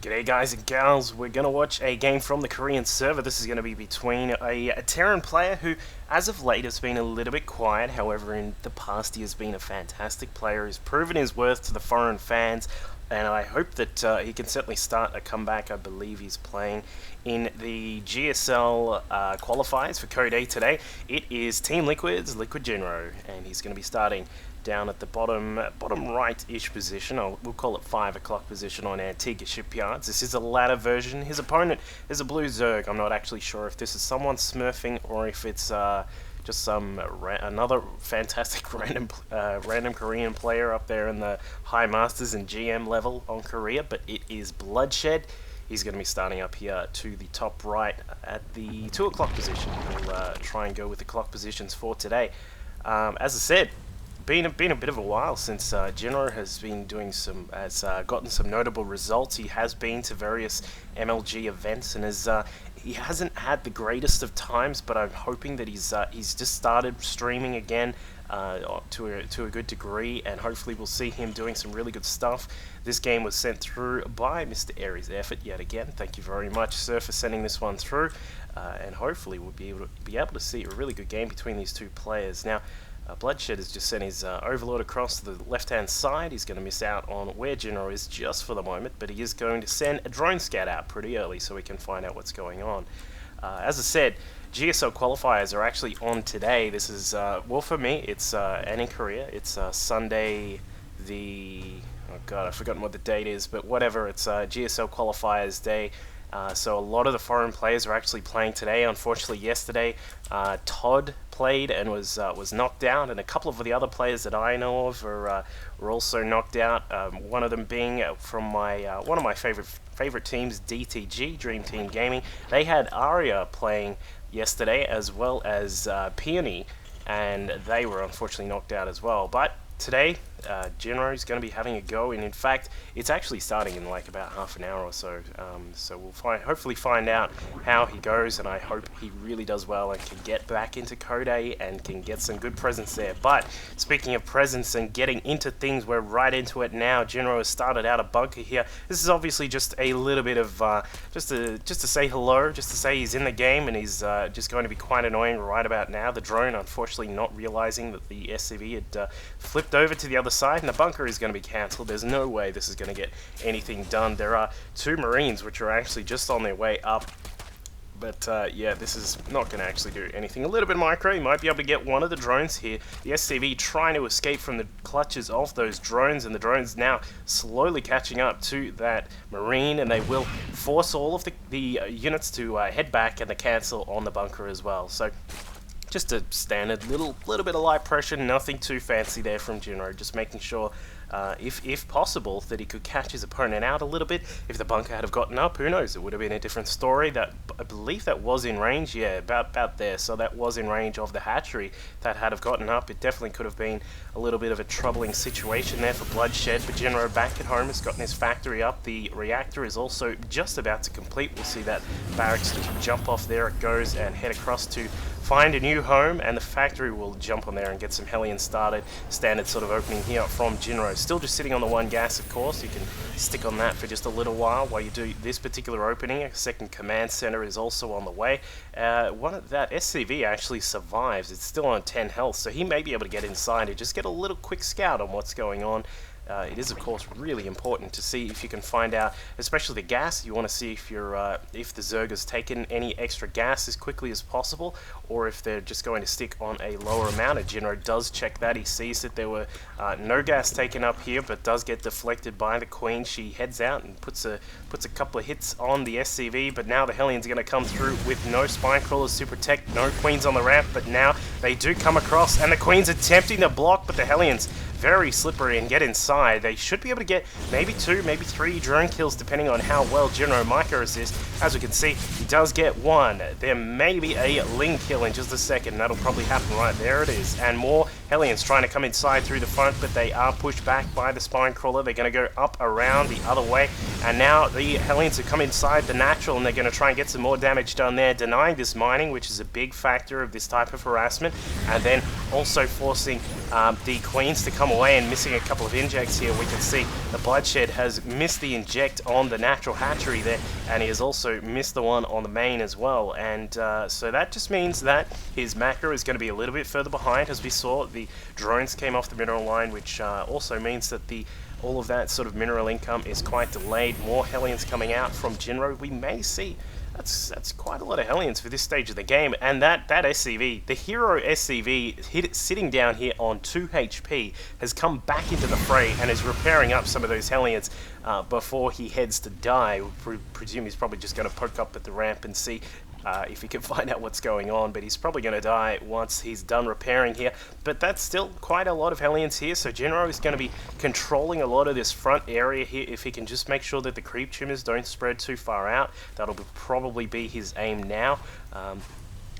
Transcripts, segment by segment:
G'day guys and gals, we're going to watch a game from the Korean server. This is going to be between a Terran player who, as of late, has been a little bit quiet. However, in the past he has been a fantastic player. He's proven his worth to the foreign fans, and I hope that he can certainly start a comeback. I believe he's playing in the GSL qualifiers for Code A today. It is Team Liquid's LiquidJinro, and he's going to be starting down at the bottom right-ish position. We'll call it 5 o'clock position on Antigua Shipyards. This is a ladder version. His opponent is a blue Zerg. I'm not actually sure if this is someone smurfing or if it's just another fantastic random Korean player up there in the High Masters and GM level on Korea, but it is Bloodshed. He's going to be starting up here to the top right at the 2 o'clock position. We'll try and go with the clock positions for today. As I said, been a bit of a while since Jinro has been doing gotten some notable results. He has been to various MLG events and he hasn't had the greatest of times, but I'm hoping that he's just started streaming again to a good degree, and hopefully we'll see him doing some really good stuff. This game was sent through by Mr. Aries Effort yet again. Thank you very much, sir, for sending this one through, and hopefully we'll be able to see a really good game between these two players. Now, Bloodshed has just sent his Overlord across to the left-hand side. He's going to miss out on where Jinro is just for the moment, but he is going to send a drone scout out pretty early so we can find out what's going on. As I said, GSO qualifiers are actually on today. This is, well, for me, it's, and in Korea, it's Sunday oh god, I've forgotten what the date is, but whatever, it's GSO qualifiers day. So a lot of the foreign players are actually playing today. Unfortunately, yesterday, Todd played and was knocked out, and a couple of the other players that I know of were also knocked out. One of them being from one of my favorite teams, DTG, Dream Team Gaming. They had Arya playing yesterday as well as Peony, and they were unfortunately knocked out as well. But today, Jinro is going to be having a go, and in fact, it's actually starting in like about half an hour or so. So we'll hopefully find out how he goes, and I hope he really does well and can get back into Code A and can get some good presence there. But speaking of presence and getting into things, we're right into it now. Jinro has started out a bunker here. This is obviously just a little bit of just to say hello, just to say he's in the game, and he's just going to be quite annoying right about now. The drone, unfortunately, not realizing that the SCV had flipped over to the other side, and the bunker is going to be cancelled. There's no way this is going to get anything done. There are 2 Marines which are actually just on their way up, but yeah, this is not going to actually do anything. A little bit micro, you might be able to get one of the drones here. The SCV trying to escape from the clutches of those drones, and the drones now slowly catching up to that Marine, and they will force all of the units to head back and to cancel on the bunker as well. So just a standard little bit of light pressure, nothing too fancy there from Jinro, just making sure, if possible, that he could catch his opponent out a little bit. If the bunker had have gotten up, who knows, it would have been a different story. That, I believe that was in range, yeah, about there, so that was in range of the hatchery that had have gotten up. It definitely could have been a little bit of a troubling situation there for Bloodshed, but Jinro back at home has gotten his factory up. The reactor is also just about to complete. We'll see that barracks jump off, there it goes, and head across to find a new home, and the factory will jump on there and get some Hellions started. Standard sort of opening here from Jinro. Still just sitting on the 1 gas, of course. You can stick on that for just a little while you do this particular opening. A second command center is also on the way. That SCV actually survives. It's still on 10 health, so he may be able to get inside and just get a little quick scout on what's going on. It is, of course, really important to see if you can find out, especially the gas. You want to see if the Zerg has taken any extra gas as quickly as possible, or if they're just going to stick on a lower amount. Jinro does check that. He sees that there were no gas taken up here, but does get deflected by the Queen. She heads out and puts a couple of hits on the SCV, but now the Hellions are going to come through with no spine crawlers to protect, no Queens on the ramp, but now they do come across, and the Queen's attempting to block, but the Hellions very slippery and get inside. They should be able to get maybe 2, maybe 3 drone kills depending on how well Jinro micro assists. As we can see, he does get 1. There may be a Ling kill in just a second. That'll probably happen right there. It is. And more Hellions trying to come inside through the front, but they are pushed back by the Spine Crawler. They're going to go up around the other way, and now the Hellions have come inside the natural, and they're going to try and get some more damage done there, denying this mining, which is a big factor of this type of harassment, and then also forcing the Queens to come away and missing a couple of injects here. We can see the Bloodshed has missed the inject on the natural hatchery there, and he has also missed the one on the main as well, and so that just means that his macro is going to be a little bit further behind. As we saw, the drones came off the mineral line, which also means that all of that sort of mineral income is quite delayed. More Hellions coming out from Jinro. We may see that's quite a lot of Hellions for this stage of the game, and that SCV, the hero SCV, sitting down here on 2 HP, has come back into the fray and is repairing up some of those Hellions before he heads to die. We presume he's probably just going to poke up at the ramp and see if he can find out what's going on, but he's probably going to die once he's done repairing here. But that's still quite a lot of Hellions here, so Jinro is going to be controlling a lot of this front area here. If he can just make sure that the creep tumors don't spread too far out, that'll probably be his aim now.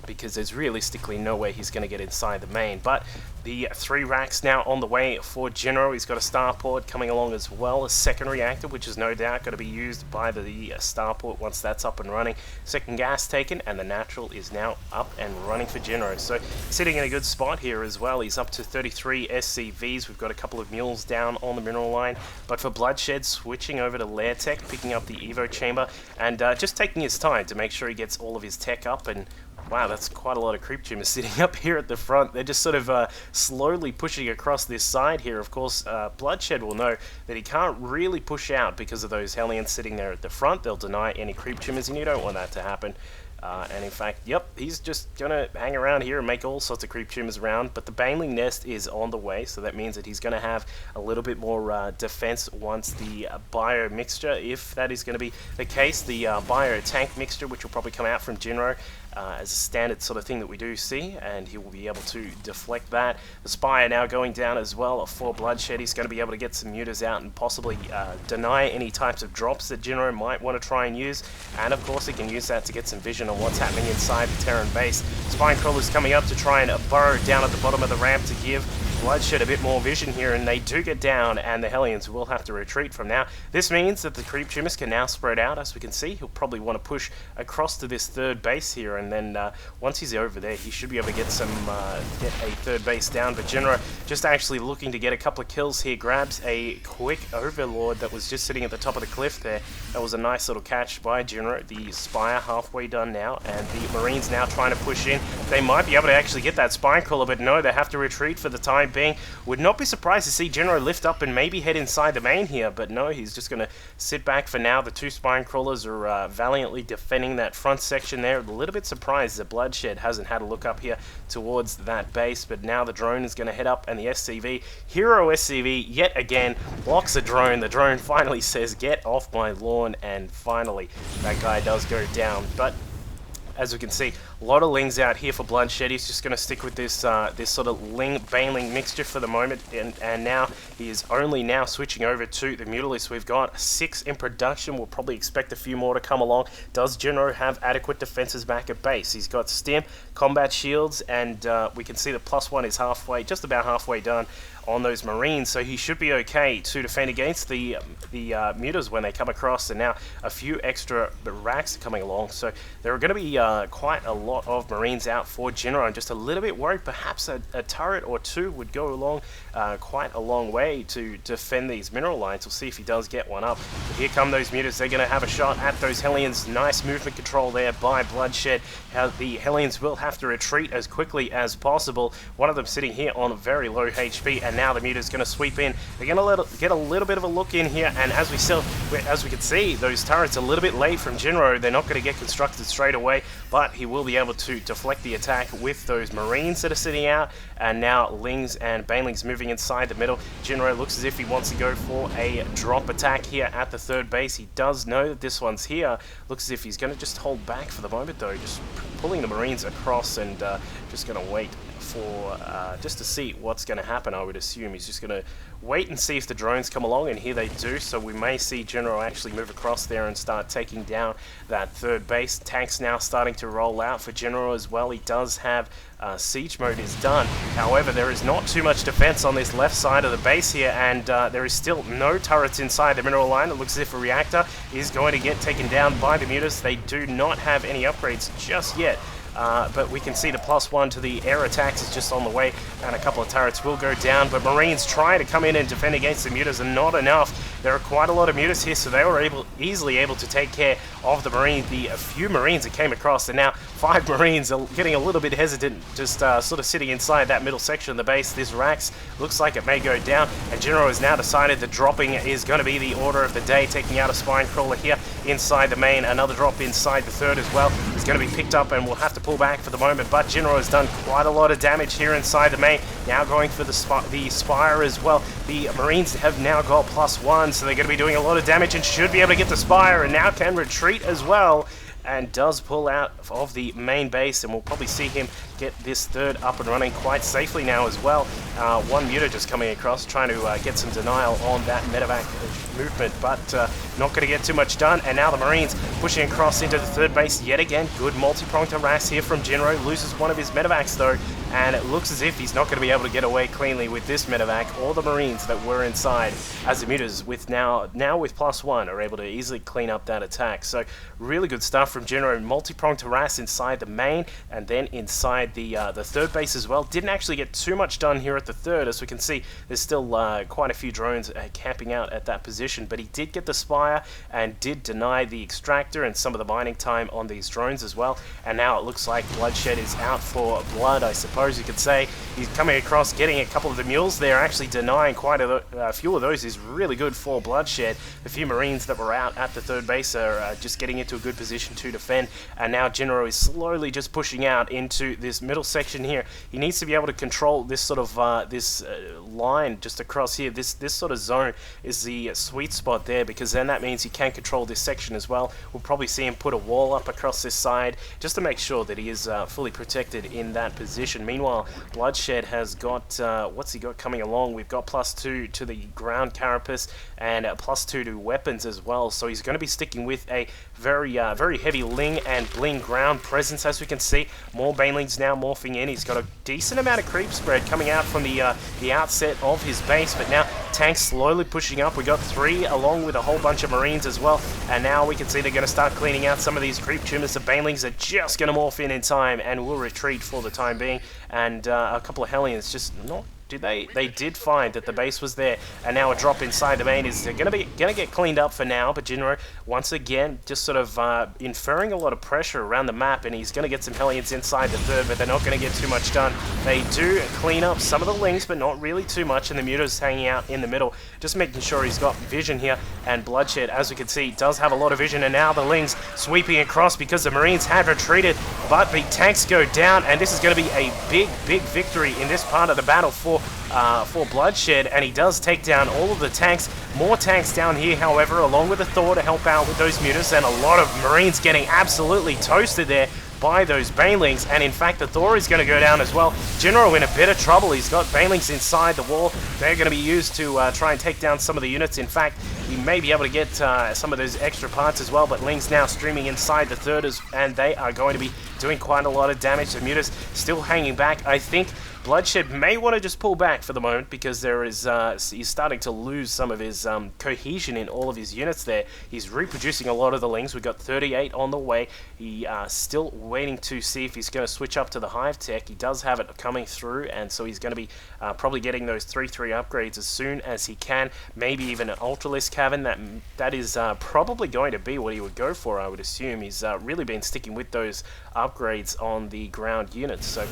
Because there's realistically no way he's going to get inside the main. But the 3 racks now on the way for Jinro. He's got a starport coming along as well, a second reactor, which is no doubt going to be used by the starport once that's up and running. Second gas taken, and the natural is now up and running for Jinro. So sitting in a good spot here as well. He's up to 33 SCVs. We've got a couple of mules down on the mineral line. But for Bloodshed, switching over to Lair Tech, picking up the Evo chamber, and just taking his time to make sure he gets all of his tech up. And wow, that's quite a lot of creep tumors sitting up here at the front. They're just sort of slowly pushing across this side here. Of course, Bloodshed will know that he can't really push out because of those Hellions sitting there at the front. They'll deny any creep tumors, and you don't want that to happen. And in fact, yep, he's just going to hang around here and make all sorts of creep tumors around. But the Baneling Nest is on the way, so that means that he's going to have a little bit more defense once the bio mixture, if that is going to be the case, the bio tank mixture, which will probably come out from Jinro as a standard sort of thing that we do see, and he will be able to deflect that. The Spire now going down as well for Bloodshed. He's going to be able to get some mutas out and possibly deny any types of drops that Jinro might want to try and use, and of course he can use that to get some vision on what's happening inside the Terran base. Spine Crawler's coming up to try and burrow down at the bottom of the ramp to give Bloodshed a bit more vision here, and they do get down, and the Hellions will have to retreat from now. This means that the creep tumors can now spread out. As we can see, he'll probably want to push across to this third base here, and then once he's over there, he should be able to get a third base down. But Jinro just actually looking to get a couple of kills here, grabs a quick Overlord that was just sitting at the top of the cliff there. That was a nice little catch by Jinro. The Spire halfway done now, and the Marines now trying to push in. They might be able to actually get that Spine Crawler, but no, they have to retreat for the time being. Would not be surprised to see Jinro lift up and maybe head inside the main here, but no, he's just going to sit back for now. The 2 Spine Crawlers are valiantly defending that front section there. A little bit surprised that Bloodshed hasn't had a look up here towards that base, but now the drone is going to head up, and the SCV, Hero SCV, yet again, blocks the drone. The drone finally says, "Get off my lawn," and finally, that guy does go down. But as we can see, a lot of Lings out here for Bloodshed. He's just going to stick with this this sort of Baneling mixture for the moment, and now he is only now switching over to the Mutalisks. We've got 6 in production. We'll probably expect a few more to come along. Does Jinro have adequate defenses back at base? He's got Stim, Combat Shields, and we can see the +1 is halfway, just about halfway done on those Marines, so he should be okay to defend against the mutas when they come across. And now a few extra racks are coming along, so there are going to be quite a lot of Marines out for Jinro. I'm just a little bit worried perhaps a turret or 2 would go along quite a long way to defend these mineral lines. We'll see if he does get one up. But here come those mutas. They're going to have a shot at those Hellions. Nice movement control there by Bloodshed. The Hellions will have to retreat as quickly as possible. One of them sitting here on very low HP, and now the muta's going to sweep in. They're going to get a little bit of a look in here, and as we can see, those turrets a little bit late from Jinro. They're not going to get constructed straight away, but he will be able to deflect the attack with those Marines that are sitting out, and now Lings and Banelings moving inside the middle. Jinro looks as if he wants to go for a drop attack here at the third base. He does know that this one's here. Looks as if he's going to just hold back for the moment, though, just pulling the Marines across and just going to wait for just to see what's going to happen. I would assume he's just going to wait and see if the drones come along, and here they do. So we may see Jinro actually move across there and start taking down that third base. Tanks now starting to roll out for Jinro as well. He does have siege mode is done. However, there is not too much defense on this left side of the base here, and there is still no turrets inside the mineral line. It looks as if a reactor is going to get taken down by the mutas. They do not have any upgrades just yet. But we can see the +1 to the air attacks is just on the way, and a couple of turrets will go down. But Marines trying to come in and defend against the mutas and not enough. There are quite a lot of mutas here, so they were easily able to take care of the Marines. The few Marines that came across, and now 5 Marines are getting a little bit hesitant, just sort of sitting inside that middle section of the base. This Rax looks like it may go down, and Jinro has now decided that dropping is going to be the order of the day, taking out a spine crawler here inside the main. Another drop inside the third as well is going to be picked up, and we'll have to pull back for the moment, but Jinro has done quite a lot of damage here inside the main. Now going for the Spire as well. The Marines have now got +1, so they're going to be doing a lot of damage and should be able to get the Spire, and now can retreat as well, and does pull out of the main base, and we'll probably see him get this third up and running quite safely now as well. One muta just coming across, trying to get some denial on that medevac movement, but not going to get too much done. And now the Marines pushing across into the third base yet again. Good multi-pronged harass here from Jinro. Loses one of his medevacs though, and it looks as if he's not going to be able to get away cleanly with this medevac or the Marines that were inside, as the mutas with now with +1 are able to easily clean up that attack. So really good stuff from Jinro. Multi-pronged harass inside the main, and then inside the third base as well. Didn't actually get too much done here at the third, as we can see there's still quite a few drones camping out at that position, but he did get the Spire and did deny the extractor and some of the mining time on these drones as well. And now it looks like Bloodshed is out for blood, I suppose you could say. He's coming across, getting a couple of the mules there, actually denying quite a few of those is really good for Bloodshed. The few Marines that were out at the third base are just getting into a good position to defend, and now Jinro is slowly just pushing out into this middle section here. He needs to be able to control this sort of line just across here. This sort of zone is the sweet spot there, because then that means he can control this section as well. We'll probably see him put a wall up across this side just to make sure that he is fully protected in that position. Meanwhile, Bloodshed has got what's he got coming along? We've got +2 to the ground carapace and +2 to weapons as well. So he's going to be sticking with a very heavy Ling and Bling ground presence, as we can see. More Banelings now morphing in. He's got a decent amount of creep spread coming out from the outset of his base, but now tanks slowly pushing up. We got 3 along with a whole bunch of Marines as well, and now we can see they're going to start cleaning out some of these creep tumors. The Banelings are just going to morph in time and will retreat for the time being, and a couple of Hellions just not. They did find that the base was there, and now a drop inside the main is going to get cleaned up for now. But Jinro once again just sort of inferring a lot of pressure around the map, and he's going to get some Hellions inside the third, but they're not going to get too much done. They do clean up some of the Lings, but not really too much, and the muta's hanging out in the middle, just making sure he's got vision here. And Bloodshed, as we can see, does have a lot of vision, and now the Lings sweeping across because the Marines had retreated, but the tanks go down, and this is going to be a big victory in this part of the battle for Bloodshed, and he does take down all of the tanks. More tanks down here, however, along with the Thor to help out with those mutas, and a lot of Marines getting absolutely toasted there by those Banelings, and in fact the Thor is going to go down as well. Jinro in a bit of trouble. He's got Banelings inside the wall. They're going to be used to try and take down some of the units. In fact, he may be able to get some of those extra parts as well, but Ling's now streaming inside the third, and they are going to be doing quite a lot of damage. The mutas still hanging back. I think Bloodshed may want to just pull back for the moment, because there is he's starting to lose some of his cohesion in all of his units there. He's reproducing a lot of the Lings. We've got 38 on the way. He still waiting to see if he's going to switch up to the Hive Tech. He does have it coming through, and so he's going to be probably getting those 3-3 upgrades as soon as he can. Maybe even an Ultralisk Cavern. That is probably going to be what he would go for, I would assume. He's really been sticking with those upgrades on the ground units. So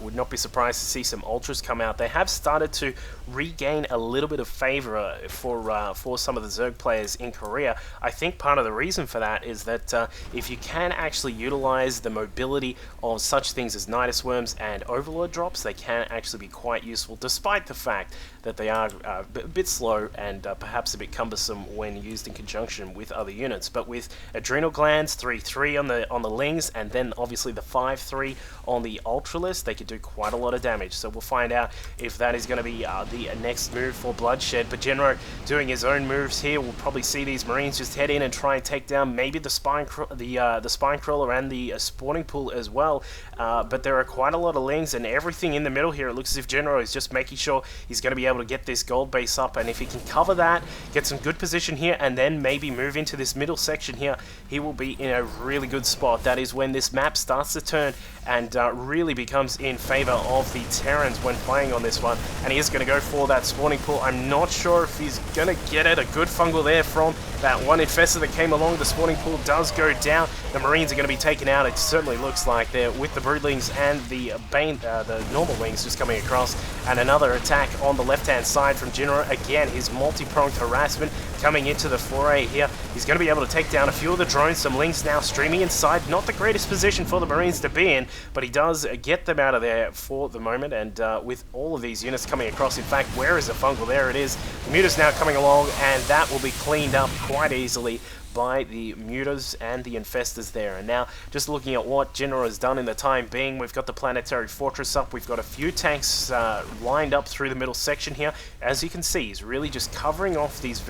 Would not be surprised to see some Ultras come out. They have started to regain a little bit of favor for some of the Zerg players in Korea. I think part of the reason for that is that if you can actually utilize the mobility of such things as Nidus Worms and Overlord drops, they can actually be quite useful, despite the fact that they are a bit slow and perhaps a bit cumbersome when used in conjunction with other units. But with Adrenal Glands, 3-3 on the Lings, and then obviously the 5-3 on the Ultralist, they could do quite a lot of damage. So we'll find out if that is going to be the next move for Bloodshed. But Jinro doing his own moves here. We'll probably see these Marines just head in and try and take down maybe the spine crawler and the spawning pool as well. But there are quite a lot of Lings and everything in the middle here. It looks as if Jinro is just making sure he's going to be able to get this gold base up, and if he can cover that, get some good position here, and then maybe move into this middle section here, he will be in a really good spot. That is when this map starts to turn and really becomes in favor of the Terrans when playing on this one. And he is going to go for that spawning pool. I'm not sure if he's going to get it. A good fungal there from that one infestor that came along. The spawning pool does go down. The Marines are going to be taken out. It certainly looks like they're with the Broodlings and the the normal Wings just coming across. And another attack on the left-hand side from Jinro. Again, his multi-pronged harassment coming into the foray here. He's going to be able to take down a few of the drones. Some Lings now streaming inside. Not the greatest position for the Marines to be in, but he does get them out of there for the moment. And with all of these units coming across, in fact, where is the fungal? There it is. The Muta's now coming along, and that will be cleaned up quite easily by the Mutas and the Infestors there. And now, just looking at what Jinro has done in the time being, we've got the Planetary Fortress up, we've got a few tanks lined up through the middle section here. As you can see, he's really just covering off these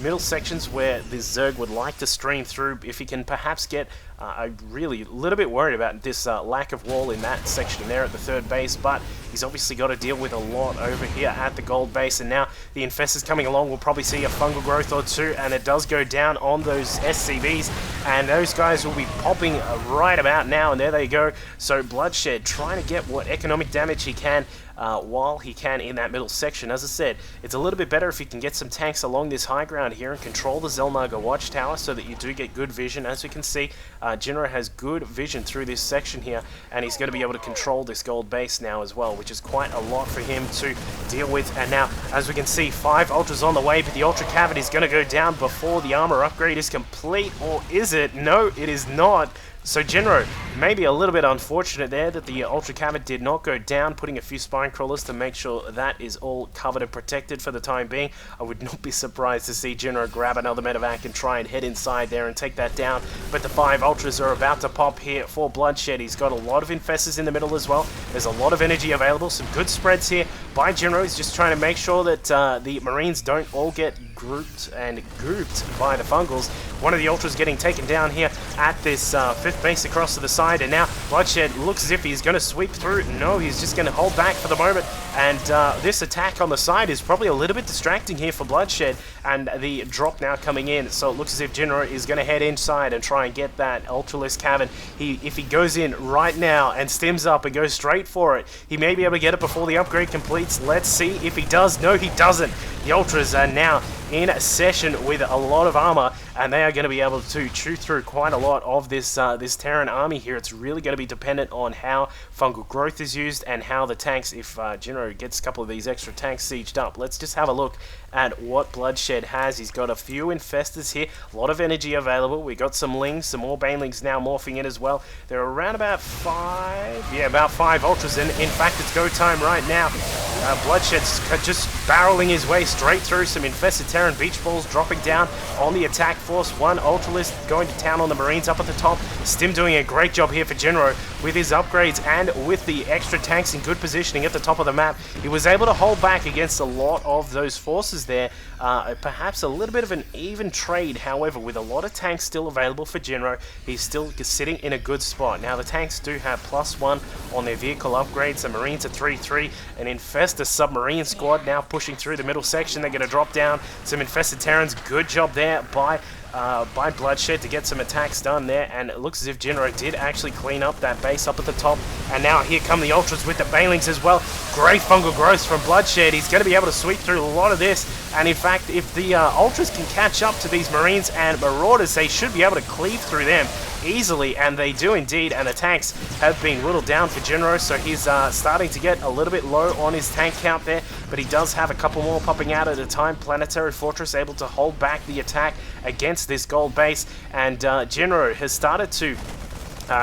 middle sections where the Zerg would like to stream through. If he can perhaps get I'm really a little bit worried about this lack of wall in that section there at the third base, but he's obviously got to deal with a lot over here at the gold base. And now the Infestors coming along, we'll probably see a fungal growth or two, and it does go down on those SCVs, and those guys will be popping right about now, and there they go. So Bloodshed trying to get what economic damage he can while he can in that middle section. As I said, it's a little bit better if you can get some tanks along this high ground here and control the Zelnaga watchtower so that you do get good vision. As we can see, Jinro has good vision through this section here, and he's going to be able to control this gold base now as well, which is quite a lot for him to deal with. And now, as we can see, 5 Ultras on the way, but the Ultra Cavity is going to go down before the armor upgrade is complete, or is it? No, it is not. So Jinro, maybe a little bit unfortunate there that the Ultra Cavity did not go down, putting a few spine crawlers to make sure that is all covered and protected for the time being. I would not be surprised to see Jinro grab another medevac and try and head inside there and take that down. But the 5 Ultras are about to pop here for Bloodshed. He's got a lot of Infestors in the middle as well. There's a lot of energy available, some good spreads here by Jinro. He's just trying to make sure that the Marines don't all get grouped and gooped by the Fungals. One of the Ultras getting taken down here at this 5th base across to the side, and now Bloodshed looks as if he's going to sweep through. No, he's just going to hold back for the moment, and this attack on the side is probably a little bit distracting here for Bloodshed, and the drop now coming in, so it looks as if Jinro is going to head inside and try and get that Ultralist Cavern. If he goes in right now and stims up and goes straight for it, he may be able to get it before the upgrade completes. Let's see if he does. No, he doesn't. The Ultras are now in a session with a lot of armor, and they are going to be able to chew through quite a lot of this this Terran army here. It's really going to be dependent on how fungal growth is used and how the tanks, if Jinro gets a couple of these extra tanks sieged up. Let's just have a look at what Bloodshed has. He's got a few Infestors here, a lot of energy available. We got some Lings, some more Banelings now morphing in as well. There are around about 5 Ultras, and in fact it's go time right now. Bloodshed's just barreling his way straight through some infested Terran beach balls, dropping down on the attack force. 1 Ultralist going to town on the Marines up at the top. Stim doing a great job here for Jinro with his upgrades and with the extra tanks in good positioning at the top of the map. He was able to hold back against a lot of those forces there. Perhaps a little bit of an even trade, however, with a lot of tanks still available for Jinro, he's still sitting in a good spot. Now the tanks do have +1 on their vehicle upgrades. The Marines are 3-3, an Infestor submarine squad now pushing through the middle section. They're going to drop down some infested Terrans. Good job there by Bloodshed to get some attacks done there, and it looks as if Jinro did actually clean up that base up at the top. And now here come the Ultras with the Banelings as well. Great fungal growth from Bloodshed. He's going to be able to sweep through a lot of this. And in fact, if the Ultras can catch up to these Marines and Marauders, they should be able to cleave through them easily, and they do indeed. And the tanks have been whittled down for Jinro, so he's starting to get a little bit low on his tank count there, but he does have a couple more popping out at a time. Planetary Fortress able to hold back the attack against this gold base, and Jinro has started to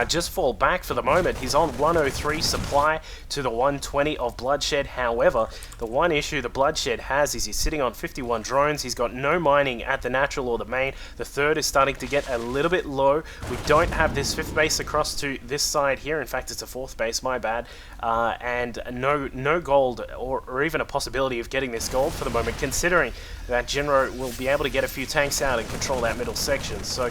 just fall back for the moment. He's on 103 supply to the 120 of Bloodshed. However, the one issue that Bloodshed has is he's sitting on 51 drones. He's got no mining at the natural or the main. The third is starting to get a little bit low. We don't have this fifth base across to this side here. In fact, it's a fourth base, my bad. And no gold or even a possibility of getting this gold for the moment, considering that Jinro will be able to get a few tanks out and control that middle section. So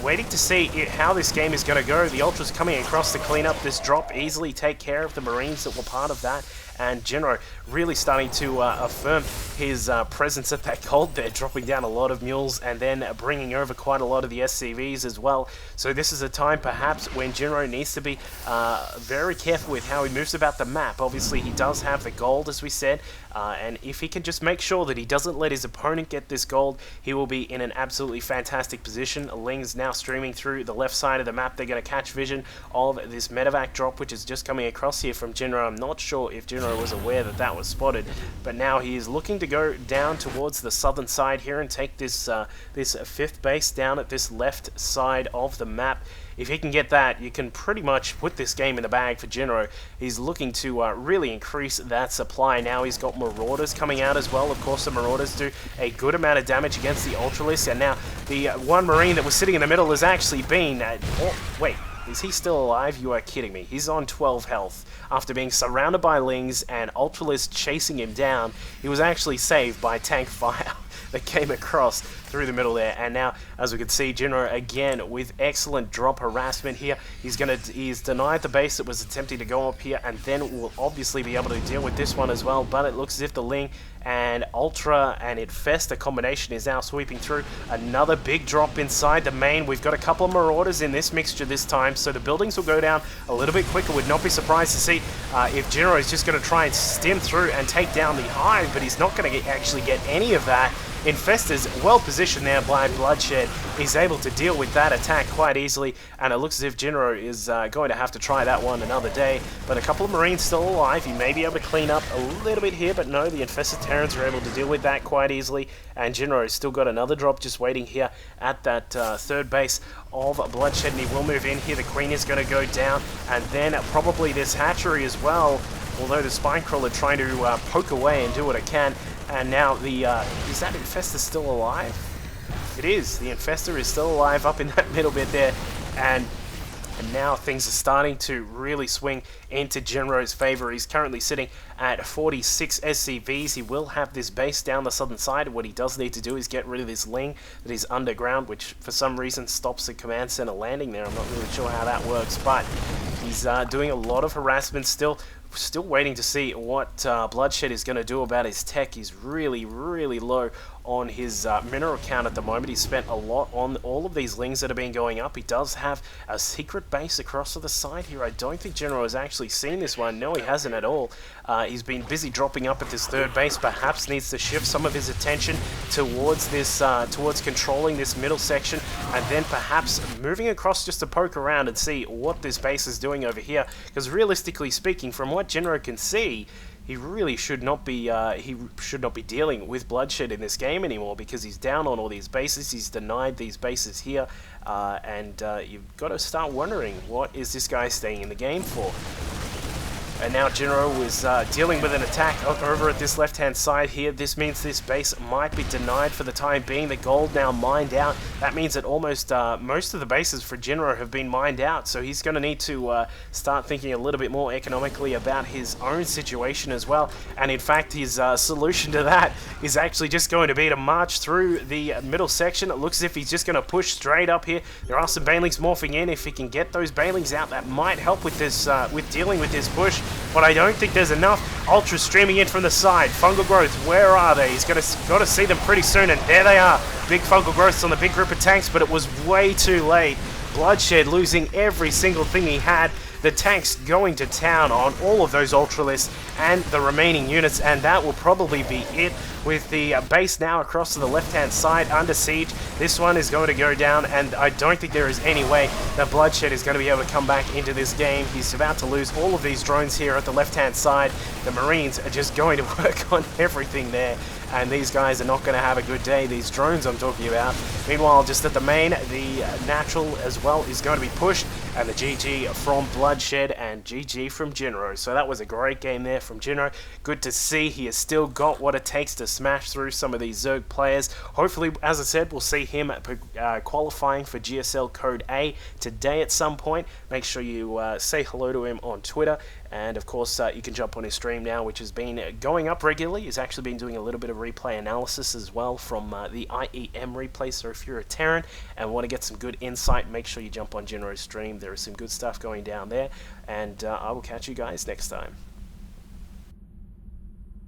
waiting to see how this game is going to go. The Ultras coming across to clean up this drop, easily take care of the Marines that were part of that, and Jinro really starting to affirm his presence at that gold there, dropping down a lot of mules and then bringing over quite a lot of the SCVs as well. So this is a time perhaps when Jinro needs to be very careful with how he moves about the map. Obviously he does have the gold, as we said, and if he can just make sure that he doesn't let his opponent get this gold, he will be in an absolutely fantastic position. Ling's now streaming through the left side of the map. They're going to catch vision of this medevac drop, which is just coming across here from Jinro. I'm not sure if Jinro was aware that that was spotted, but now he is looking to go down towards the southern side here and take this this fifth base down at this left side of the map. If he can get that, you can pretty much put this game in the bag for Jinro. He's looking to really increase that supply. Now he's got Marauders coming out as well. Of course, the Marauders do a good amount of damage against the Ultralists, and now the one Marine that was sitting in the middle has actually been... oh, wait. Is he still alive? You are kidding me. He's on 12 health. After being surrounded by Lings and Ultralists chasing him down, he was actually saved by tank fire that came across through the middle there. And now, as we can see, Jinro again with excellent drop harassment here. He's denied the base that was attempting to go up here, and then will obviously be able to deal with this one as well. But it looks as if the Ling and Ultra and Infesta combination is now sweeping through. Another big drop inside the main. We've got a couple of Marauders in this mixture this time, so the buildings will go down a little bit quicker. Would not be surprised to see if Jinro is just going to try and stem through and take down the hive, but he's not going to actually get any of that. Infesta's well positioned there by Bloodshed. He's able to deal with that attack quite easily, and it looks as if Jinro is going to have to try that one another day. But a couple of Marines still alive. He may be able to clean up a little bit here, but no, the Infested Terrans are able to deal with that quite easily, and Jinro has still got another drop just waiting here at that third base of Bloodshed, and he will move in here. The Queen is going to go down, and then probably this hatchery as well, although the Spinecrawler trying to poke away and do what it can. And now the, is that Infestor still alive? It is. The Infestor is still alive up in that middle bit there. And now things are starting to really swing into Jinro's favor. He's currently sitting at 46 SCVs. He will have this base down the southern side. What he does need to do is get rid of this Ling that is underground, which for some reason stops the command center landing there. I'm not really sure how that works, but he's doing a lot of harassment still waiting to see what Bloodshed is going to do about his tech. He's really, really low on his mineral count at the moment. He's spent a lot on all of these Lings that have been going up. He does have a secret base across to the side here. I don't think Jinro has actually seen this one. No, he hasn't at all. He's been busy dropping up at this third base. Perhaps needs to shift some of his attention towards this, towards controlling this middle section, and then perhaps moving across just to poke around and see what this base is doing over here. Because realistically speaking, from what Jinro can see, he really should not be dealing with Bloodshed in this game anymore, because he's down on all these bases. He's denied these bases here, and you've got to start wondering, what is this guy staying in the game for? And now Jinro is dealing with an attack over at this left-hand side here. This means this base might be denied for the time being. The gold now mined out. That means that almost most of the bases for Jinro have been mined out, so he's going to need to start thinking a little bit more economically about his own situation as well. And in fact, his solution to that is actually just going to be to march through the middle section. It looks as if he's just going to push straight up here. There are some Banelings morphing in. If he can get those Banelings out, that might help with this, with dealing with this push. But I don't think there's enough. Ultra streaming in from the side. Fungal growth, where are they? He's got to see them pretty soon, and there they are. Big fungal growths on the big group of tanks, but it was way too late. Bloodshed losing every single thing he had. the tanks going to town on all of those Ultralisks and the remaining units, and that will probably be it with the base now across to the left-hand side under siege. This one is going to go down, and I don't think there is any way that Bloodshed is going to be able to come back into this game. He's about to lose all of these drones here at the left-hand side. The Marines are just going to work on everything there, and these guys are not going to have a good day. These drones I'm talking about. Meanwhile, just at the main, the natural as well is going to be pushed, and the GG from Bloodshed and GG from Jinro. So that was a great game there from Jinro. Good to see he has still got what it takes to smash through some of these Zerg players. Hopefully, as I said, we'll see him qualifying for GSL Code A today at some point. Make sure you say hello to him on Twitter. And of course, you can jump on his stream now, which has been going up regularly. He's actually been doing a little bit of replay analysis as well from the IEM replay. So if you're a Terran and want to get some good insight, make sure you jump on Jinro's stream. There is some good stuff going down there. And I will catch you guys next time.